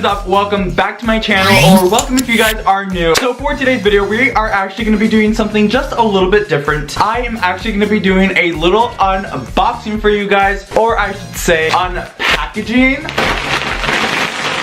is up? Welcome back to my channel, or welcome if you guys are new. So for today's video, we are actually going to be doing something just a little bit different. I am actually going to be doing a little unboxing for you guys, or I should say unpackaging.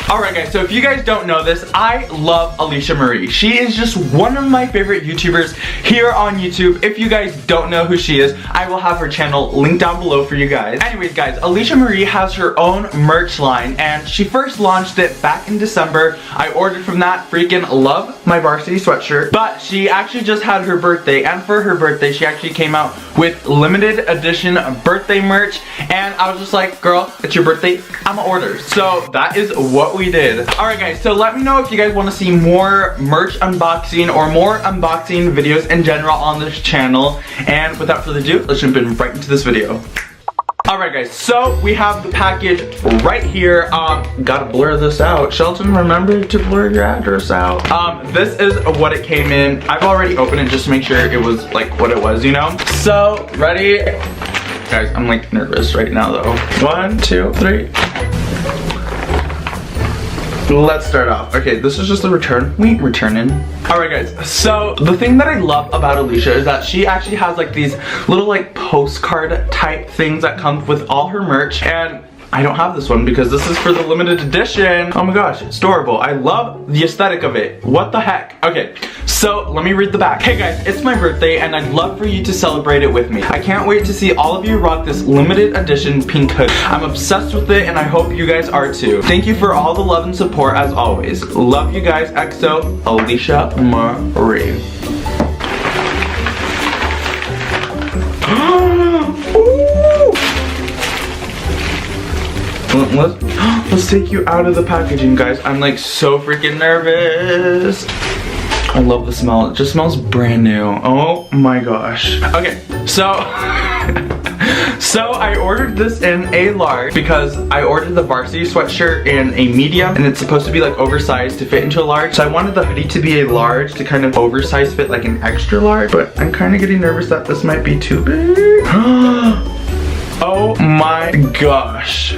Alright guys, so if you guys don't know this, I love Alicia Marie. She is just one of my favorite YouTubers here on YouTube. If you guys don't know who she is, I will have her channel linked down below for you guys. Anyways guys, Alicia Marie has her own merch line, and she first launched it back in December. I ordered from that, freaking love my varsity sweatshirt. But she actually just had her birthday, and for her birthday, she actually came out with limited edition birthday merch. And I was just like, girl, it's your birthday, I'ma order. So that is what we did. Alright guys, so let me know if you guys want to see more merch unboxing or more unboxing videos in general on this channel. And without further ado, let's jump in right into this video. Alright guys, so we have the package right here. Gotta blur this out. Shelton, remember to blur your address out. This is what it came in. I've already opened it just to make sure it was like what it was, you know? So, ready? Guys, I'm like nervous right now though. 1, 2, 3. Let's start off. Okay, this is just the return. We returning. Alright guys, so the thing that I love about Alicia is that she actually has like these little like postcard type things that come with all her merch, and I don't have this one because this is for the limited edition. Oh my gosh, it's adorable. I love the aesthetic of it. What the heck? Okay, so let me read the back. Hey guys, it's my birthday and I'd love for you to celebrate it with me. I can't wait to see all of you rock this limited edition pink hood. I'm obsessed with it and I hope you guys are too. Thank you for all the love and support as always. Love you guys, XO, Alicia Marie. Let's take you out of the packaging, guys. I'm like so freaking nervous. I love the smell. It just smells brand new. Oh my gosh. Okay, so so I ordered this in a large because I ordered the varsity sweatshirt in a medium, and it's supposed to be like oversized to fit into a large. So I wanted the hoodie to be a large to kind of oversized fit like an extra large, but I'm kind of getting nervous that this might be too big. Oh my gosh.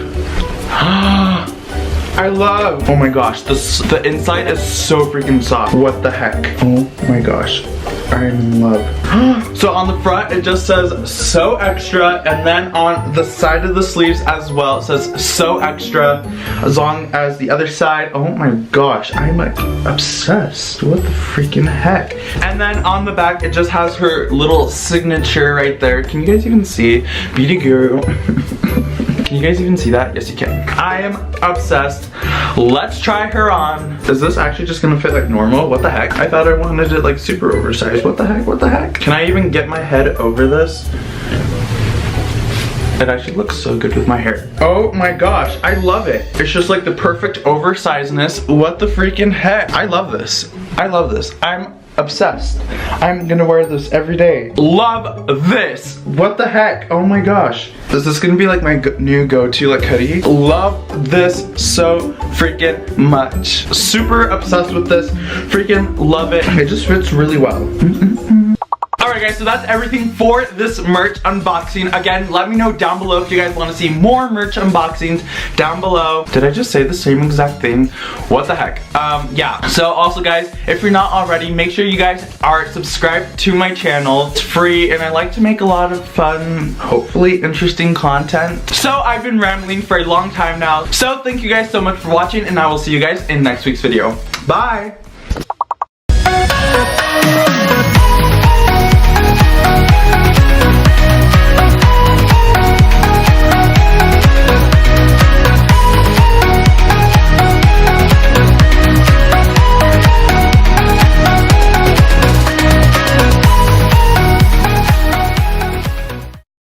I love, oh my gosh, the inside is so freaking soft. What the heck? Oh my gosh, I'm in love. So on the front it just says so extra, and then on the side of the sleeves as well it says so extra, as long as the other side. Oh my gosh, I'm like obsessed. What the freaking heck? And then on the back it just has her little signature right there. Can you guys even see? Beauty girl. Can you guys even see that? Yes, you can. I am obsessed. Let's try her on. Is this actually just gonna fit like normal? What the heck? I thought I wanted it like super oversized. What the heck? What the heck? Can I even get my head over this? It actually looks so good with my hair. Oh my gosh, I love it. It's just like the perfect oversizedness. What the freaking heck? I love this. I love this. I'm obsessed. I'm gonna wear this every day. Love this. What the heck? Oh my gosh. Is this gonna be like my new go-to like hoodie? Love this so freaking much. Super obsessed with this. Freaking love it. It just fits really well. Alright guys, so that's everything for this merch unboxing. Again, let me know down below if you guys want to see more merch unboxings down below. Did I just say the same exact thing? What the heck? Yeah. So also guys, if you're not already, make sure you guys are subscribed to my channel. It's free and I like to make a lot of fun, hopefully interesting content. So I've been rambling for a long time now. So thank you guys so much for watching, and I will see you guys in next week's video. Bye!